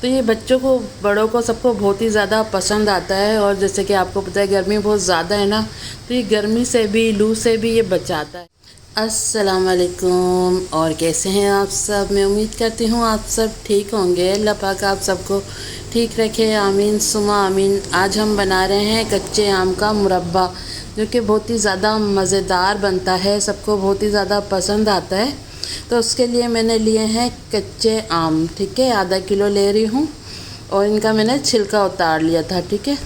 तो ये बच्चों को, बड़ों को, सबको बहुत ही ज़्यादा पसंद आता है। और जैसे कि आपको पता है गर्मी बहुत ज़्यादा है ना, तो ये गर्मी से भी, लू से भी ये बचाता है। अस्सलाम वालेकुम। और कैसे हैं आप सब? मैं उम्मीद करती हूँ आप सब ठीक होंगे। अल्लाह पाक आप सबको ठीक रखे, आमीन सुमा आमीन। आज हम बना रहे हैं कच्चे आम का मुरब्बा, जो कि बहुत ही ज़्यादा मज़ेदार बनता है, सबको बहुत ही ज़्यादा पसंद आता है। तो उसके लिए मैंने लिए हैं कच्चे आम, ठीक है, आधा किलो ले रही हूँ। और इनका मैंने छिलका उतार लिया था, ठीक है,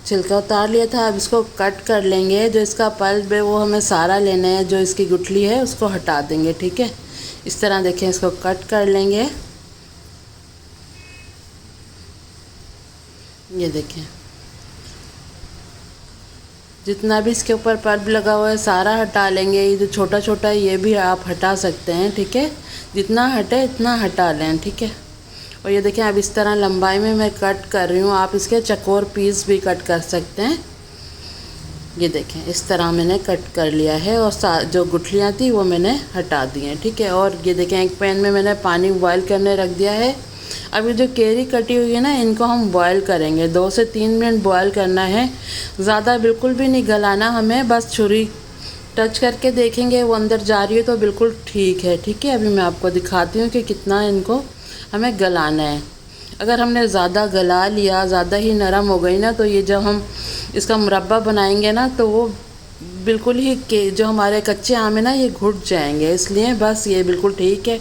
छिलका उतार लिया था। अब इसको कट कर लेंगे। जो इसका पल्प है वो हमें सारा लेना है, जो इसकी गुठली है उसको हटा देंगे, ठीक है। इस तरह देखें, इसको कट कर लेंगे। ये देखें, जितना भी इसके ऊपर पल्प लगा हुआ है सारा हटा लेंगे। ये जो छोटा छोटा है ये भी आप हटा सकते हैं, ठीक है, जितना हटे इतना हटा लें, ठीक है। और ये देखें, अब इस तरह लंबाई में मैं कट कर रही हूँ। आप इसके चकोर पीस भी कट कर सकते हैं। ये देखें, इस तरह मैंने कट कर लिया है। और जो गुठलियाँ थी वो मैंने हटा दी हैं, ठीक है। और ये देखें, एक पैन में मैंने पानी बॉयल करने रख दिया है। अब ये जो कैरी कटी हुई है ना, इनको हम बॉयल करेंगे। 2 से 3 मिनट बॉयल करना है, ज़्यादा बिल्कुल भी नहीं गलाना हमें। बस छुरी टच करके देखेंगे वो अंदर जा रही है तो बिल्कुल ठीक है, ठीक है। अभी मैं आपको दिखाती हूँ कि कितना इनको हमें गलाना है। अगर हमने ज़्यादा गला लिया, ज़्यादा ही नरम हो गई ना, तो ये जब हम इसका मुरब्बा बनाएंगे ना, तो वो बिल्कुल ही के जो हमारे कच्चे आम है ना, ये घुट जाएंगे। इसलिए बस ये बिल्कुल ठीक है।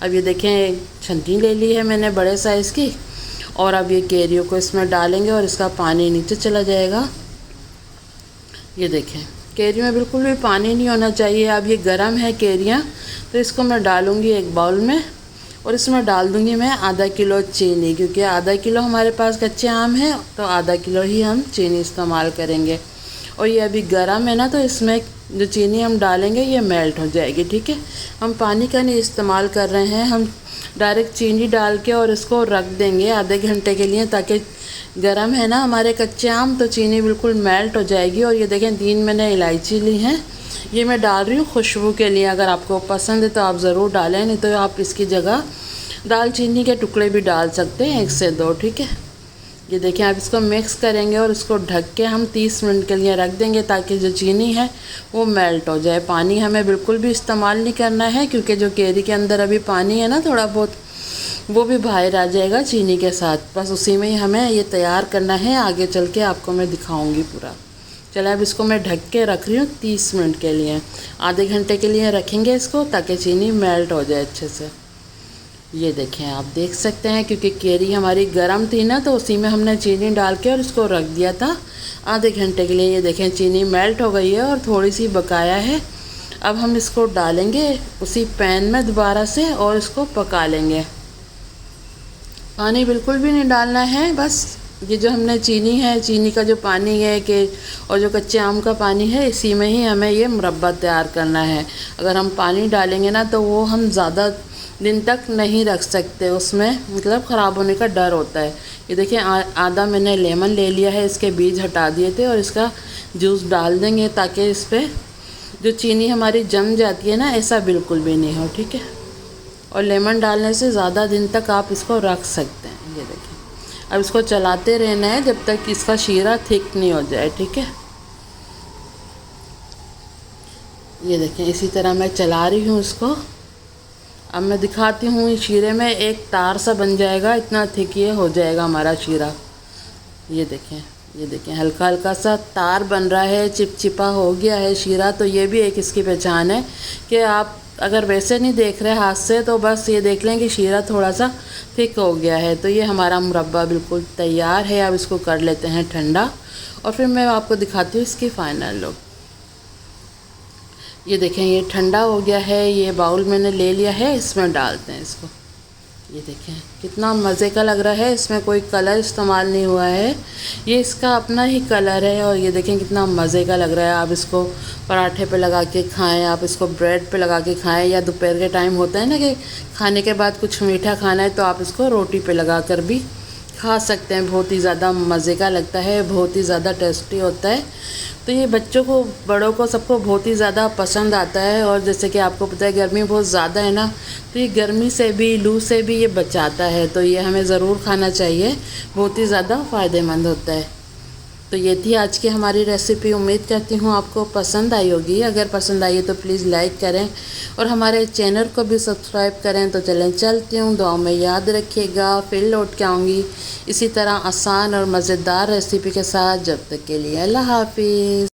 अब ये देखें, छन्नी ले ली है मैंने बड़े साइज़ की। और अब ये कैरियों को इसमें डालेंगे और इसका पानी नीचे चला जाएगा। ये देखें, कैरी में बिल्कुल भी पानी नहीं होना चाहिए। अब ये गर्म है कैरियाँ, तो इसको मैं डालूँगी एक बाउल में। और इसमें डाल दूँगी मैं आधा किलो चीनी, क्योंकि आधा किलो हमारे पास कच्चे आम है, तो आधा किलो ही हम चीनी इस्तेमाल करेंगे। और ये अभी गर्म है ना, तो इसमें जो चीनी हम डालेंगे ये मेल्ट हो जाएगी, ठीक है। हम पानी का नहीं इस्तेमाल कर रहे हैं, हम डायरेक्ट चीनी डाल के और इसको रख देंगे आधे घंटे के लिए, ताकि गर्म है ना हमारे कच्चे आम, तो चीनी बिल्कुल मेल्ट हो जाएगी। और ये देखें, 3 मैंने इलायची ली हैं, ये मैं डाल रही हूँ खुशबू के लिए। अगर आपको पसंद है तो आप ज़रूर डालें, नहीं तो आप इसकी जगह दालचीनी के टुकड़े भी डाल सकते हैं, 1 से 2, ठीक है। ये देखें, आप इसको मिक्स करेंगे और इसको ढक के हम 30 मिनट के लिए रख देंगे, ताकि जो चीनी है वो मेल्ट हो जाए। पानी हमें बिल्कुल भी इस्तेमाल नहीं करना है, क्योंकि जो कैरी के अंदर अभी पानी है ना थोड़ा बहुत, वो भी बाहर आ जाएगा चीनी के साथ। बस उसी में ही हमें ये तैयार करना है। आगे चल के आपको मैं दिखाऊंगी पूरा। चलो, अब इसको मैं ढक के रख रही हूँ 30 मिनट के लिए। आधे घंटे के लिए रखेंगे इसको, ताकि चीनी मेल्ट हो जाए अच्छे से। ये देखें, आप देख सकते हैं, क्योंकि कैरी हमारी गर्म थी ना, तो उसी में हमने चीनी डाल के और इसको रख दिया था आधे घंटे के लिए। ये देखें, चीनी मेल्ट हो गई है और थोड़ी सी बकाया है। अब हम इसको डालेंगे उसी पैन में दोबारा से और इसको पका लेंगे। पानी बिल्कुल भी नहीं डालना है। बस ये जो हमने चीनी है, चीनी का जो पानी है कि और जो कच्चे आम का पानी है, इसी में ही हमें ये मुरब्बा तैयार करना है। अगर हम पानी डालेंगे ना, तो वो हम ज़्यादा दिन तक नहीं रख सकते, उसमें मतलब ख़राब होने का डर होता है। ये देखिए, आधा मैंने लेमन ले लिया है, इसके बीज हटा दिए थे और इसका जूस डाल देंगे, ताकि इस पर जो चीनी हमारी जम जाती है ना, ऐसा बिल्कुल भी नहीं हो, ठीक है। और लेमन डालने से ज़्यादा दिन तक आप इसको रख सकते हैं। ये देखिए, अब इसको चलाते रहना है जब तक इसका शीरा थिक नहीं हो जाए, ठीक है। ये देखें, इसी तरह मैं चला रही हूँ इसको। अब मैं दिखाती हूँ, इस शीरे में एक तार सा बन जाएगा, इतना थिक ये हो जाएगा हमारा शीरा। ये देखें, ये देखें, हल्का हल्का सा तार बन रहा है, चिपचिपा हो गया है शीरा। तो ये भी एक इसकी पहचान है कि आप अगर वैसे नहीं देख रहे हाथ से, तो बस ये देख लें कि शीरा थोड़ा सा थिक हो गया है। तो ये हमारा मुरब्बा बिल्कुल तैयार है। अब इसको कर लेते हैं ठंडा, और फिर मैं आपको दिखाती हूँ इसकी फ़ाइनल लुक। ये देखें, ये ठंडा हो गया है। ये बाउल मैंने ले लिया है, इसमें डालते हैं इसको। ये देखें, कितना मज़े का लग रहा है। इसमें कोई कलर इस्तेमाल नहीं हुआ है, ये इसका अपना ही कलर है। और ये देखें, कितना मज़े का लग रहा है। आप इसको पराठे पे लगा के खाएं, आप इसको ब्रेड पे लगा के खाएं, या दोपहर के टाइम होता है ना कि खाने के बाद कुछ मीठा खाना है, तो आप इसको रोटी पे लगा कर भी खा सकते हैं। बहुत ही ज़्यादा मज़े का लगता है, बहुत ही ज़्यादा टेस्टी होता है। तो ये बच्चों को, बड़ों को, सबको बहुत ही ज़्यादा पसंद आता है। और जैसे कि आपको पता है गर्मी बहुत ज़्यादा है ना, तो ये गर्मी से भी, लू से भी ये बचाता है। तो ये हमें ज़रूर खाना चाहिए, बहुत ही ज़्यादा फ़ायदेमंद होता है। तो ये थी आज की हमारी रेसिपी। उम्मीद करती हूँ आपको पसंद आई होगी। अगर पसंद आई है तो प्लीज़ लाइक करें और हमारे चैनल को भी सब्सक्राइब करें। तो चलें, चलती हूँ, दुआ में याद रखिएगा। फिर लौट के आऊँगी इसी तरह आसान और मज़ेदार रेसिपी के साथ। जब तक के लिए अल्लाह हाफिज़।